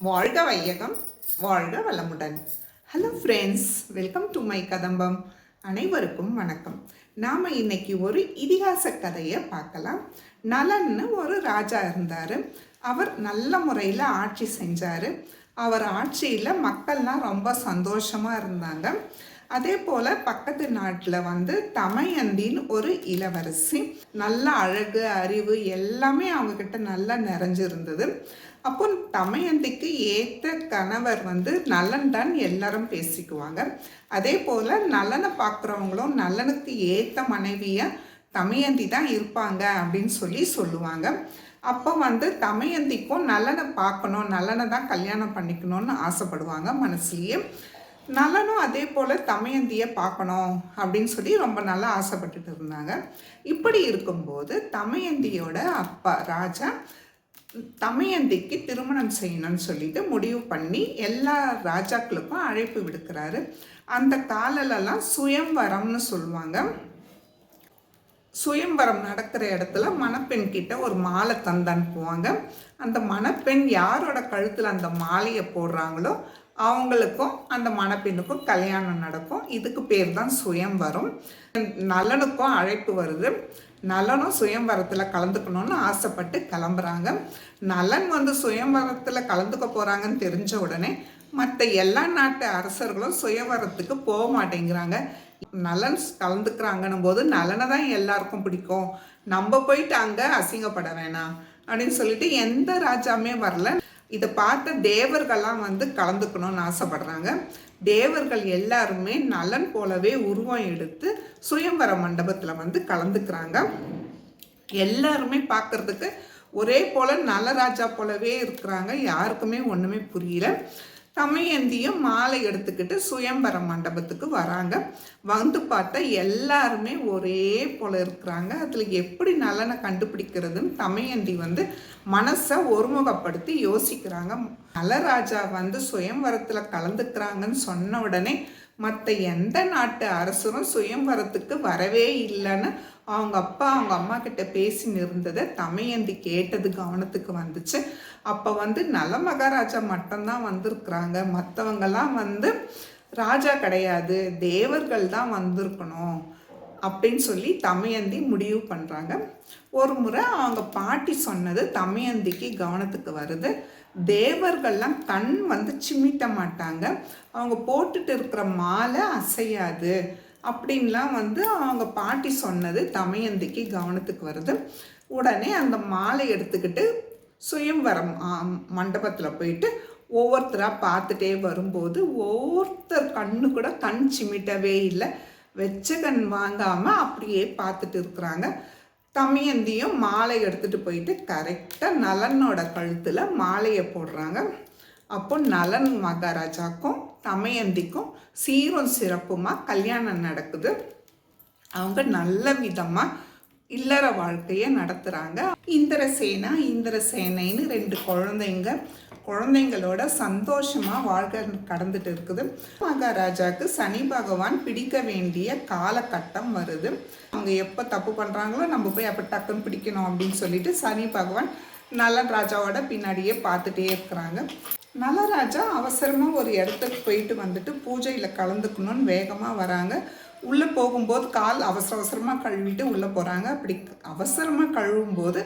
வாழ்க வையகம், வாழ்க வளமுடன். Hello friends, welcome to my கதம்பம். அனைவருக்கும் வணக்கம். நாம் இன்னைக்கு ஒரு இதிகாச கதையை பார்க்கலாம். நலன்னு ஒரு ராஜா இருந்தார். அவர் நல்ல முறையில் ஆட்சி செஞ்சார். அவர் ஆட்சியில் மக்கள்லாம் ரொம்ப சந்தோஷமாக இருந்தாங்க. அதே போல் பக்கத்து நாட்டில் தமயந்தின்னு ஒரு இளவரசி, நல்ல அழகு அறிவு எல்லாமே அவங்கக்கிட்ட நல்லா நிறைஞ்சிருந்தது. அப்போ தமயந்திக்கு ஏற்ற கணவர் நலன் தான் எல்லாரும் பேசிக்குவாங்க. அதே போல் நலனை பார்க்குறவங்களும் நலனுக்கு ஏற்ற மனைவியாக தமயந்தி தான் இருப்பாங்க அப்படின்னு சொல்லுவாங்க. அப்போ தமயந்திக்கும் நலனை பார்க்கணும், நலனை தான் கல்யாணம் பண்ணிக்கணும்னு ஆசைப்படுவாங்க மனசுலேயே. நலனும் அதே போல் தமயந்தியை பார்க்கணும் அப்படின்னு ரொம்ப நல்லா ஆசைப்பட்டுட்டு இருந்தாங்க. இப்படி இருக்கும்போது தமயந்தியோட அப்பா ராஜா தமயந்திக்கு திருமணம் செய்யணும்னு சொல்லிட்டு முடிவு பண்ணி எல்லா ராஜாக்களுக்கும் அழைப்பு விடுக்கிறாரு. அந்த காலலெல்லாம் சுயம்வரம்னு சொல்லுவாங்க. சுயம்வரம் நடக்கிற இடத்துல மணப்பெண் கிட்ட ஒரு மாலை தந்து அனுப்புவாங்க. அந்த மணப்பெண் யாரோட கழுத்தில் அந்த மாலையை போடுறாங்களோ அவங்களுக்கும் அந்த மணப்பெண்ணுக்கும் கல்யாணம் நடக்கும். இதுக்கு பேர் தான் சுயம்வரம். நலனுக்கும் அழைப்பு வருது. நலனும் சுயம்வரத்தில் கலந்துக்கணும்னு ஆசைப்பட்டு கிளம்புறாங்க. நலன் சுயம்வரத்தில் கலந்துக்க போகிறாங்கன்னு தெரிஞ்ச உடனே மற்ற எல்லா நாட்டு அரசர்களும் சுயம்வரத்துக்கு போக மாட்டேங்கிறாங்க. நலன் கலந்துக்கிறாங்கன்னும் போது நலனை தான் எல்லாருக்கும் பிடிக்கும், நம்ம போயிட்டு அங்கே அசிங்கப்பட வேணாம் அப்படின்னு சொல்லிட்டு எந்த ராஜாமே வரல. இதை பார்த்த தேவர்கள்லாம் கலந்துக்கணும்னு ஆசைப்படுறாங்க. தேவர்கள் எல்லாருமே நலன் போலவே உருவம் எடுத்து சுயம்வர மண்டபத்தில் கலந்துக்கிறாங்க. எல்லாருமே பார்க்கறதுக்கு ஒரே போல் நலராஜா போலவே இருக்கிறாங்க. யாருக்குமே ஒன்றுமே புரியல. தமயந்தியும் மாலை எடுத்துக்கிட்டு சுயம்பர மண்டபத்துக்கு வராங்க. பார்த்தா எல்லாருமே ஒரே போல இருக்கிறாங்க. அதில் எப்படி நலனை கண்டுபிடிக்கிறதுன்னு தமயந்தி மனசை ஒருமுகப்படுத்தி யோசிக்கிறாங்க. நலராஜா சுயம்பரத்தில் கலந்துக்கிறாங்கன்னு சொன்ன உடனே மற்ற எந்த நாட்டு அரசரும் சுயம்பரத்துக்கு வரவே இல்லைன்னு அவங்க அப்பா அவங்க அம்மா கிட்ட பேசின்னு இருந்ததை தமயந்தி கேட்டது கவனத்துக்கு வந்துச்சு. அப்போ நல மகாராஜா மட்டும்தான் வந்திருக்கிறாங்க, மற்றவங்கெல்லாம் ராஜா கிடையாது, தேவர்கள் தான் வந்திருக்கணும் அப்படின்னு சொல்லி தமயந்தி முடிவு பண்ணுறாங்க. ஒரு முறை அவங்க பாட்டி சொன்னது தமயந்திக்கு கவனத்துக்கு வருது. தேவர்கள்லாம் கண் சிமிட்ட மாட்டாங்க, அவங்க போட்டுட்டு இருக்கிற மாலை அசையாது அப்படின்லாம் அவங்க பாட்டி சொன்னது தமயந்திக்கு கவனத்துக்கு வருது. உடனே அந்த மாலை எடுத்துக்கிட்டு சுயம்வரம் மண்டபத்தில் போயிட்டு ஒவ்வொருத்தராக பார்த்துட்டே வரும்போது ஒவ்வொருத்தர் கண்ணு கூட கண் சிமிட்டவே இல்லை. வெச்ச கண் வாங்காமல் அப்படியே பார்த்துட்டு இருக்கிறாங்க. தமயந்தியும் மாலை எடுத்துகிட்டு போயிட்டு கரெக்டாக நலனோட கழுத்தில் மாலையை போடுறாங்க. அப்போ நலன் மகாராஜாக்கும் தமயந்திக்கும் சீரும் சிறப்புமாக கல்யாணம் நடக்குது. அவங்க நல்ல விதமாக இல்லற வாழ்க்கையை நடத்துகிறாங்க. இந்திரசேனைன்னு 2 குழந்தைங்களோட சந்தோஷமாக வாழ்க்கை கடந்துட்டு இருக்குது. மகாராஜாவுக்கு சனி பகவான் பிடிக்க வேண்டிய காலகட்டம் வருது. அவங்க எப்போ தப்பு பண்ணுறாங்களோ நம்ம போய் அப்போ டக்குன்னு பிடிக்கணும் அப்படின்னு சொல்லிட்டு சனி பகவான் நலன் ராஜாவோட பின்னாடியே பார்த்துட்டே இருக்கிறாங்க. நலராஜா அவசரமாக ஒரு இடத்துக்கு போயிட்டு பூஜையில் கலந்துக்கணும்னு வேகமாக வராங்க. உள்ளே போகும்போது கால் அவசரமாக கழுவிட்டு உள்ளே போகிறாங்க. அப்படி அவசரமாக கழுவும்போது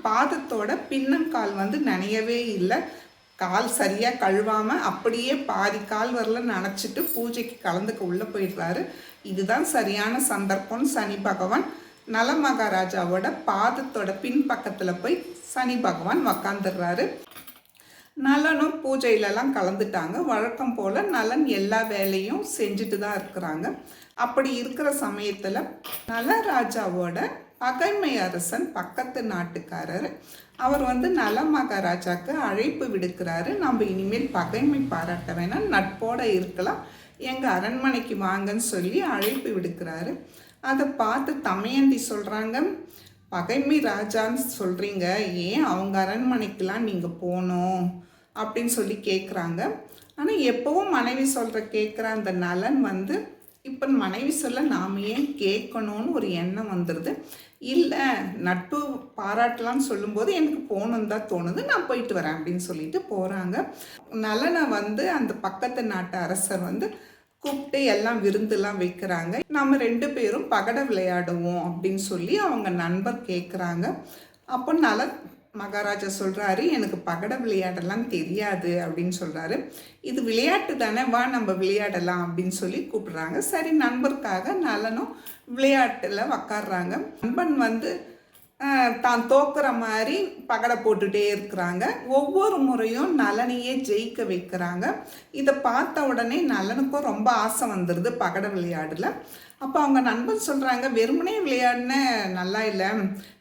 பாதத்தோட பின்னங்கால் நனையவே இல்லை. கால் சரியாக கழுவாமல் அப்படியே பாதி கால் வரல நனைச்சிட்டு பூஜைக்கு கலந்துக்க உள்ளே போயிடுறாரு. இதுதான் சரியான சந்தர்ப்பம்னு சனி பகவான் நல மகாராஜாவோட பாதத்தோட பின்பக்கத்தில் போய் சனி பகவான் உக்காந்துடுறாரு. நலனும் பூஜையிலலாம் கலந்துட்டாங்க. வழக்கம் போல் நலன் எல்லா வேலையும் செஞ்சுட்டு தான் இருக்கிறாங்க. அப்படி இருக்கிற சமயத்தில் நலராஜாவோட பகைமை அரசன் பக்கத்து நாட்டுக்காரர் அவர் நல மகாராஜாவுக்கு அழைப்பு விடுக்கிறாரு. நம்ம இனிமேல் பகைமை பாராட்ட வேணாம், நட்போடு இருக்கலாம், எங்கள் அரண்மனைக்கு வாங்கன்னு சொல்லி அழைப்பு விடுக்கிறாரு. அதை பார்த்து தமயந்தி சொல்கிறாங்க, பகைமை ராஜான்னு சொல்கிறீங்க, ஏன் அவங்க அரண்மனைக்கெலாம் நீங்கள் போகணும் அப்படின்னு சொல்லி கேட்குறாங்க. ஆனால் எப்போவும் மனைவி சொல்கிற கேட்குற அந்த நலன் இப்போ மனைவி சொல்ல நாம் ஏன் கேட்கணும்னு ஒரு எண்ணம் வந்துடுது. இல்லை, நட்பு பாராட்டலாம்னு சொல்லும்போது எனக்கு போகணுன்னு தான் தோணுது, நான் போயிட்டு வரேன் அப்படின்னு சொல்லிட்டு போகிறாங்க. நலனை வந்து அந்த பக்கத்து நாட்டு அரசர் வந்து கூப்பிட்டு எல்லாம் விருந்துலாம் வைக்கிறாங்க. நம்ம 2 பேரும் பகடை விளையாடுவோம் அப்படின்னு சொல்லி அவங்க நண்பர் கேட்குறாங்க. அப்போ மகாராஜா சொல்கிறாரு, எனக்கு பகடை விளையாடலாம் தெரியாது அப்படின்னு சொல்கிறாரு. இது விளையாட்டு தானே, வா நம்ம விளையாடலாம் அப்படின்னு சொல்லி கூப்பிடுறாங்க. சரி, நண்பருக்காக நலனும் விளையாட்டில் உக்காடுறாங்க. நண்பன் வந்து தான் தோக்குற மாதிரி பகடை போட்டுகிட்டே இருக்கிறாங்க. ஒவ்வொரு முறையும் நலனையே ஜெயிக்க வைக்கிறாங்க. இதை பார்த்த உடனே நலனுக்கும் ரொம்ப ஆசை வந்துடுது பகடை விளையாடல. அப்போ அவங்க நண்பன் சொல்கிறாங்க, வெறுமனே விளையாடின நல்லா இல்லை,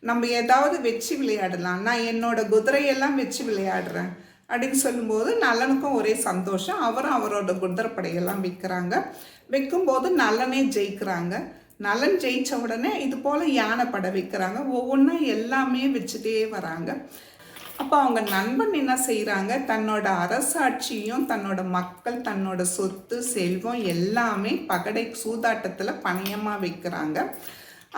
நம்ம ஏதாவது வச்சு விளையாடலாம், நான் என்னோட குதிரையெல்லாம் வச்சு விளையாடுறேன் அப்படின்னு சொல்லும்போது நலனுக்கும் ஒரே சந்தோஷம். அவரும் அவரோட குதிரைப்படையெல்லாம் வைக்கும்போது நலனே ஜெயிக்கிறாங்க. நலன் ஜெயிச்ச உடனே இது போல் யானை படை வைக்கிறாங்க. ஒவ்வொன்றா எல்லாமே வச்சுட்டே வராங்க. அப்போ அவங்க நண்பன் என்ன செய்கிறாங்க, தன்னோட அரசாட்சியும் தன்னோட மக்கள் தன்னோட சொத்து செல்வம் எல்லாமே பகடை சூதாட்டத்தில் பணயமாக வைக்கிறாங்க.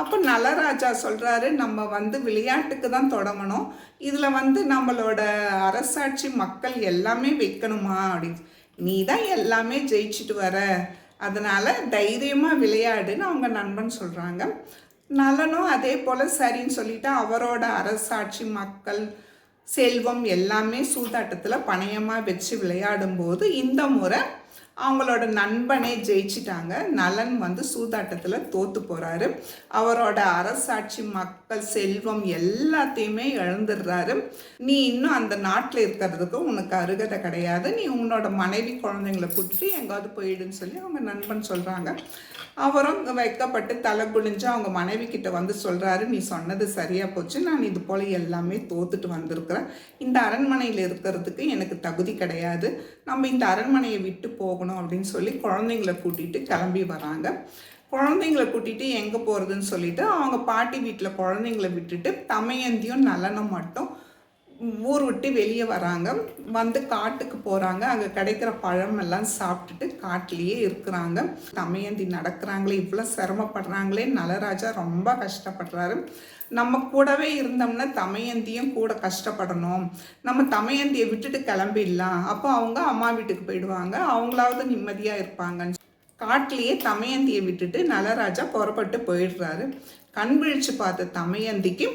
அப்போ நலராஜா சொல்கிறாரு, நம்ம வந்து விளையாட்டுக்கு தான் தொடங்கணும், இதில் வந்து நம்மளோட அரசாட்சி மக்கள் எல்லாமே வைக்கணுமா அப்படின்னு. நீ தான் எல்லாமே ஜெயிச்சுட்டு வர, அதனால் தைரியமாக விளையாடுன்னு அவங்க நண்பன் சொல்கிறாங்க. நலனும் அதே போல் சரின்னு சொல்லிவிட்டு அவரோட அரசாட்சி மக்கள் செல்வம் எல்லாமே சூதாட்டத்தில் பணயமாக வச்சு விளையாடும்போது இந்த முறை அவங்களோட நண்பனே ஜெயிச்சிட்டாங்க. நலன் வந்து சூதாட்டத்தில் தோற்று போகிறாரு. அவரோட அரசாட்சி மக்கள் செல்வம் எல்லாத்தையுமே இழந்துடுறாரு. நீ இன்னும் அந்த நாட்டில் இருக்கிறதுக்கு உனக்கு அருகதை கிடையாது, நீ உன்னோட மனைவி குழந்தைங்களை கூட்டிட்டு எங்காவது போயிடுன்னு சொல்லி அவங்க நண்பன் சொல்கிறாங்க. அவரும் வைக்கப்பட்டு தலை குனிஞ்சு அவங்க மனைவி கிட்ட வந்து சொல்கிறாரு, நீ சொன்னது சரியாக போச்சு, நான் இது போல் எல்லாமே தோத்துட்டு வந்திருக்கிறேன், இந்த அரண்மனையில் இருக்கிறதுக்கு எனக்கு தகுதி கிடையாது, நம்ம இந்த அரண்மனையை விட்டு போகணும் அப்படின்னு சொல்லி குழந்தைங்களை கூட்டிகிட்டு கிளம்பி வராங்க. குழந்தைங்களை கூட்டிகிட்டு எங்கே போகிறதுன்னு சொல்லிட்டு அவங்க பாட்டி வீட்டில் குழந்தைங்களை விட்டுட்டு தமையந்தியும் நலனும் மட்டும் ஊர் விட்டு வெளியே வராங்க. வந்து காட்டுக்கு போகிறாங்க. அங்கே கிடைக்கிற பழமெல்லாம் சாப்பிட்டுட்டு காட்டிலேயே இருக்கிறாங்க. தமையந்தி நடக்கிறாங்களே, இவ்வளோ சிரமப்படுறாங்களே, நலராஜா ரொம்ப கஷ்டப்படுறாரு. நம்ம கூடவே இருந்தோம்னா தமையந்தியும் கூட கஷ்டப்படணும், நம்ம தமையந்தியை விட்டுட்டு கிளம்பிடலாம், அப்போ அவங்க அம்மா வீட்டுக்கு போயிடுவாங்க, அவங்களாவது நிம்மதியாக இருப்பாங்கன்னு காட்டிலேயே தமையந்தியை விட்டுட்டு நலராஜா புறப்பட்டு போயிடுறாரு. கண் விழிச்சு பார்த்த தமையந்திக்கு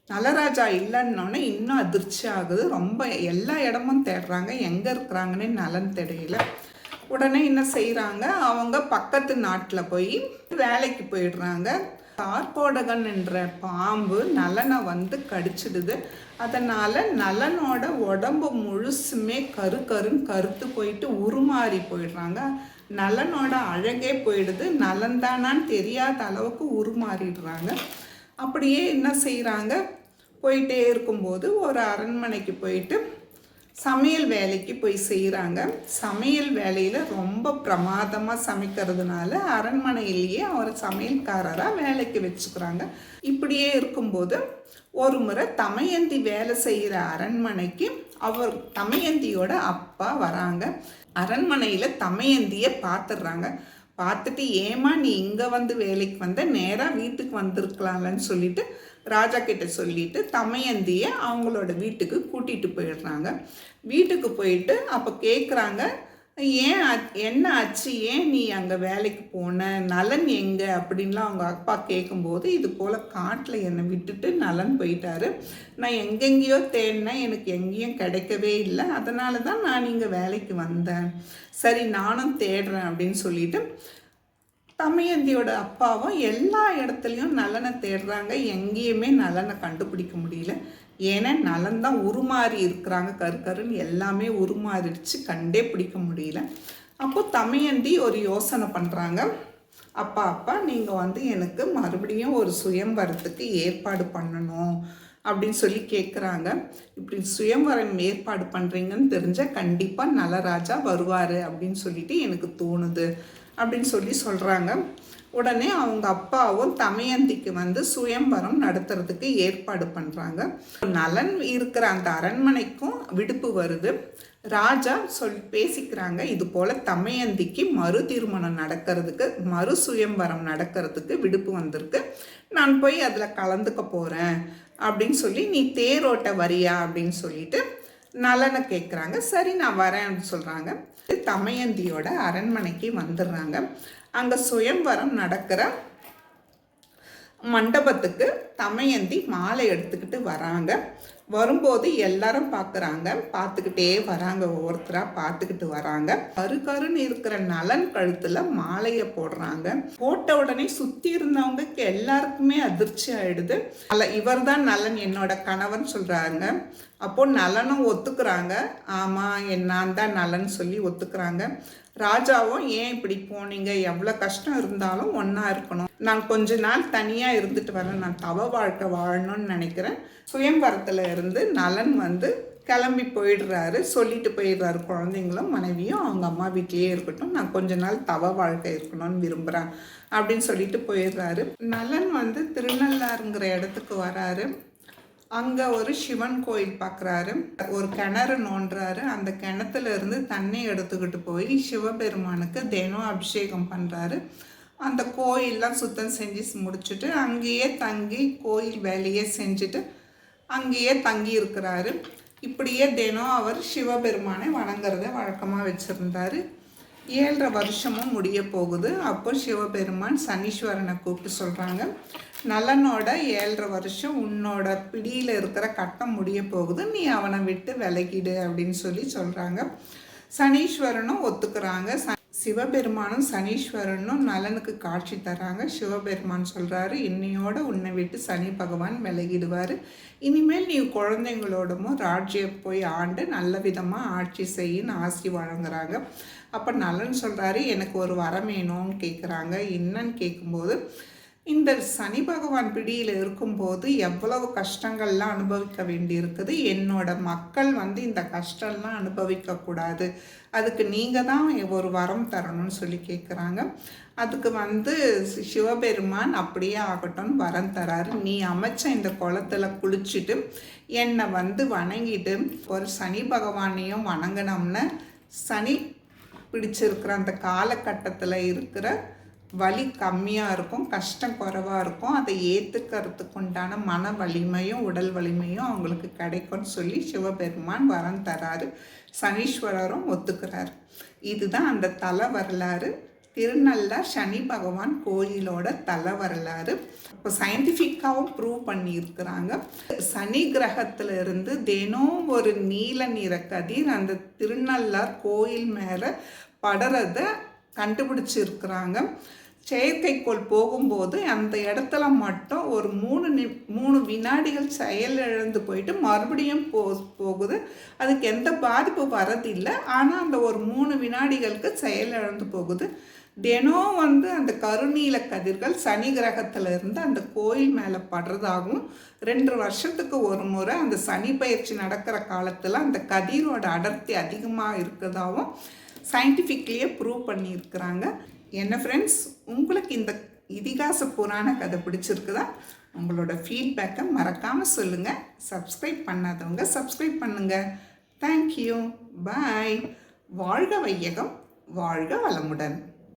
நலராஜா இல்லைன்னொன்னே இன்னும் அதிர்ச்சி ஆகுது. ரொம்ப எல்லா இடமும் தேடுறாங்க, எங்கே இருக்கிறாங்கன்னே நலன் தெரியல. உடனே என்ன செய்கிறாங்க, அவங்க பக்கத்து நாட்டில் போய் வேலைக்கு போயிடுறாங்க. கார்கோடகன் என்ற பாம்பு நலனை வந்து கடிச்சிடுது. அதனால் நலனோட உடம்பு முழுசுமே கருன்னு கருத்து போயிட்டு உருமாறி போயிடுறாங்க. நலனோட அழகே போயிடுது. நலன்தானான்னு தெரியாத அளவுக்கு உருமாறிடுறாங்க. அப்படியே என்ன செய்கிறாங்க, போயிட்டே இருக்கும்போது ஒரு அரண்மனைக்கு போயிட்டு சமையல் வேலைக்கு போய் செய்கிறாங்க. சமையல் வேலையில் ரொம்ப பிரமாதமாக சமைக்கிறதுனால அரண்மனையிலேயே அவர் சமையல்காரராக வேலைக்கு வச்சுக்கிறாங்க. இப்படியே இருக்கும்போது ஒரு முறை தமையந்தி வேலை செய்கிற அரண்மனைக்கு அவர் தமையந்தியோட அப்பா வராங்க. அரண்மனையில் தமையந்தியை பார்த்துடுறாங்க. பார்த்துட்டு, ஏமா நீ இங்கே வந்து வேலைக்கு வந்த, நேராக வீட்டுக்கு வந்திருக்கலாம்லன்னு சொல்லிட்டு ராஜா கிட்ட சொல்லிட்டு தமையந்தியை அவங்களோட வீட்டுக்கு கூட்டிகிட்டு போயிடுறாங்க. வீட்டுக்கு போயிட்டு அப்போ கேட்குறாங்க, ஏன் என்ன ஆச்சு, ஏன் நீ அங்கே வேலைக்கு போன, நலன் எங்கே அப்படின்லாம் அவங்க அப்பா கேட்கும்போது, இது போல் காட்டில் என்னை விட்டுட்டு நலன் போயிட்டாரு, நான் எங்கெங்கேயோ தேடினேன், எனக்கு எங்கேயும் கிடைக்கவே இல்லை, அதனால தான் நான் இங்கே வேலைக்கு வந்தேன், சரி நானும் தேடுறேன் அப்படின்னு சொல்லிட்டு தமையந்தியோட அப்பாவும் எல்லா இடத்துலையும் நலனை தேடுறாங்க. எங்கேயுமே நலனை கண்டுபிடிக்க முடியல. ஏன்னா நலன் தான் உருமாறி இருக்கிறாங்க, கருன்னு எல்லாமே உருமாறிடுச்சு, கண்டே பிடிக்க முடியல. அப்போ தமையந்தி ஒரு யோசனை பண்ணுறாங்க, அப்பா நீங்கள் வந்து எனக்கு மறுபடியும் ஒரு சுயம்வரத்துக்கு ஏற்பாடு பண்ணணும் அப்படின்னு சொல்லி கேட்குறாங்க. இப்படி சுயம்வரம் ஏற்பாடு பண்ணுறீங்கன்னு தெரிஞ்சால் கண்டிப்பாக நலராஜா வருவார் அப்படின்னு சொல்லிட்டு எனக்கு தோணுது அப்படின்னு சொல்கிறாங்க. உடனே அவங்க அப்பாவும் தமையந்திக்கு வந்து சுயம்வரம் நடத்துறதுக்கு ஏற்பாடு பண்ணுறாங்க. நலன் இருக்கிற அந்த அரண்மனைக்கும் விடுப்பு வருது. ராஜா பேசிக்கிறாங்க, இது போல் தமயந்திக்கு மறு திருமணம் நடக்கிறதுக்கு, மறு சுயம்வரம் நடக்கிறதுக்கு விடுப்பு வந்திருக்கு, நான் போய் அதில் கலந்துக்க போகிறேன் அப்படின்னு சொல்லி, நீ தேரோட்ட வரியா அப்படின்னு சொல்லிட்டு நலனை கேட்குறாங்க. சரி நான் வரேன் அப்படின்னு சொல்கிறாங்க. தமயந்தியோட அரண்மனைக்கு வந்துடுறாங்க. அங்கே சுயம்வரம் நடக்கிற மண்டபத்துக்கு தமயந்தி மாலை எடுத்துக்கிட்டு வராங்க. வரும்போது எல்லாரும் பார்க்குறாங்க, பார்த்துக்கிட்டே வராங்க, ஒவ்வொருத்தராக பார்த்துக்கிட்டு வராங்க. கருன்னு இருக்கிற நலன் கழுத்தில் மாலையை போடுறாங்க. போட்ட உடனே சுற்றி இருந்தவங்களுக்கு எல்லாருக்குமே அதிர்ச்சி ஆயிடுது. இவர் தான் நலன், என்னோட கணவன் சொல்கிறாங்க. அப்போ நலனும் ஒத்துக்கிறாங்க, ஆமாம் நான் தான் நலன் சொல்லி ஒத்துக்கிறாங்க. ராஜாவும் ஏன் இப்படி போனீங்க, எவ்வளோ கஷ்டம் இருந்தாலும் ஒன்றா இருக்கணும், நான் கொஞ்ச நாள் தனியாக இருந்துட்டு வரேன், நான் தவ வாழ்க்கை வாழணும்னு நினைக்கிறேன். சுயம்வரத்தில் இருந்து நலன் கிளம்பி போயிடுறாரு, சொல்லிட்டு போயிடுறாரு குழந்தைங்களும் மனைவியும் அவங்க அம்மா வீட்லேயே இருக்கட்டும், நான் கொஞ்ச நாள் தவ வாழ்க்கை இருக்கணும்னு விரும்புகிறேன் அப்படின்னு சொல்லிட்டு போயிடுறாரு. நலன் திருநள்ளாறுங்கிற இடத்துக்கு வராரு. அங்கே ஒரு சிவன் கோயில் பார்க்குறாரு. ஒரு கிணறு நோண்டுறாரு. அந்த கிணத்துல இருந்து தண்ணி எடுத்துக்கிட்டு போய் சிவபெருமானுக்கு தினம் அபிஷேகம் பண்ணுறாரு. அந்த கோயிலெலாம் சுத்தம் செஞ்சு முடிச்சுட்டு அங்கேயே தங்கி கோயில் வேலையே செஞ்சுட்டு அங்கேயே தங்கி இருக்கிறாரு. இப்படியே தினம் அவர் சிவபெருமானை வணங்குறத வழக்கமாக வச்சுருந்தார். 7.5 வருஷமும் முடிய போகுது. அப்போ சிவபெருமான் சனீஸ்வரனை கூப்பிட்டு சொல்கிறாங்க, நலனோட 7.5 வருஷம் உன்னோட பிடியில் இருக்கிற கட்டம் முடிய போகுது, நீ அவனை விட்டு விலகிடு அப்படின்னு சொல்லி சொல்கிறாங்க. சனீஸ்வரனும் ஒத்துக்கிறாங்க. சிவபெருமானும் சனீஸ்வரனும் நலனுக்கு காட்சி தராங்க. சிவபெருமான் சொல்கிறாரு, இன்னையோட உன்னை விட்டு சனி பகவான் விலகிடுவார், இனிமேல் நீ குழந்தைங்களோடமும் ராஜ்யம் போய் ஆண்டு நல்ல விதமாக ஆட்சி செய்யின்னு ஆசி வழங்குறாங்க. அப்போ நலன் சொல்கிறாரு, எனக்கு ஒரு வரம் வேணும்னு கேட்குறாங்க. என்னன்னு கேட்கும்போது, இந்த சனி பகவான் பிடியில் இருக்கும்போது எவ்வளவு கஷ்டங்கள்லாம் அனுபவிக்க வேண்டியிருக்குது, என்னோட மக்கள் இந்த கஷ்டம்லாம் அனுபவிக்கக்கூடாது, அதுக்கு நீங்கள் தான் ஒரு வரம் தரணும்னு சொல்லி கேட்குறாங்க. அதுக்கு சிவபெருமான் அப்படியே ஆகட்டும்னு வரம் தராரு. நீ அமைச்ச இந்த குளத்தில் குளிச்சுட்டு என்னை வணங்கிட்டு ஒரு சனி பகவானையும் வணங்கினோம்னா சனி பிடிச்சிருக்கிற அந்த காலகட்டத்தில் இருக்கிற வலி கம்மியாக இருக்கும், கஷ்டம் குறைவாக இருக்கும், அதை ஏற்றுக்கிறதுக்கு உண்டான மன வலிமையும் உடல் வலிமையும் அவங்களுக்கு கிடைக்கும்னு சொல்லி சிவபெருமான் வரம் தராரு. சனீஸ்வரரும் ஒத்துக்கிறார். இதுதான் அந்த தல வரலாறு. திருநள்ளார் சனி பகவான் கோயிலோட தல வரலாறு. இப்போ சயின்டிஃபிக்காகவும் ப்ரூவ் பண்ணியிருக்கிறாங்க. சனி கிரகத்தில் இருந்து தினம் ஒரு நீல நிற கதிர் அந்த திருநள்ளார் கோயில் மேலே படுறத கண்டுபிடிச்சிருக்கிறாங்க. செயற்கைக்கோள் போகும்போது அந்த இடத்துல மட்டும் ஒரு 3 வினாடிகள் செயலிழந்து போயிட்டு மறுபடியும் போகுது. அதுக்கு எந்த பாதிப்பு வரதில்லை. ஆனால் அந்த ஒரு 3 வினாடிகளுக்கு செயலிழந்து போகுது. தினம் அந்த கருநீல கதிர்கள் சனி கிரகத்தில் இருந்து அந்த கோயில் மேலே படுறதாகவும் 2 வருஷத்துக்கு ஒரு முறை அந்த சனி பயிற்சி நடக்கிற காலத்தில் அந்த கதிரோட அடர்த்தி அதிகமாக இருக்கிறதாகவும் சயின்டிஃபிக்லியே ப்ரூவ் பண்ணியிருக்கிறாங்க. என்ன ஃப்ரெண்ட்ஸ், உங்களுக்கு இந்த இதிகாச புராண கதை பிடிச்சிருக்குதா? உங்களோட ஃபீட்பேக்கை மறக்காமல் சொல்லுங்கள். சப்ஸ்கிரைப் பண்ணாதவங்க சப்ஸ்கிரைப் பண்ணுங்கள். தேங்க்யூ, பாய். வாழ்க வையகம், வாழ்க வளமுடன்.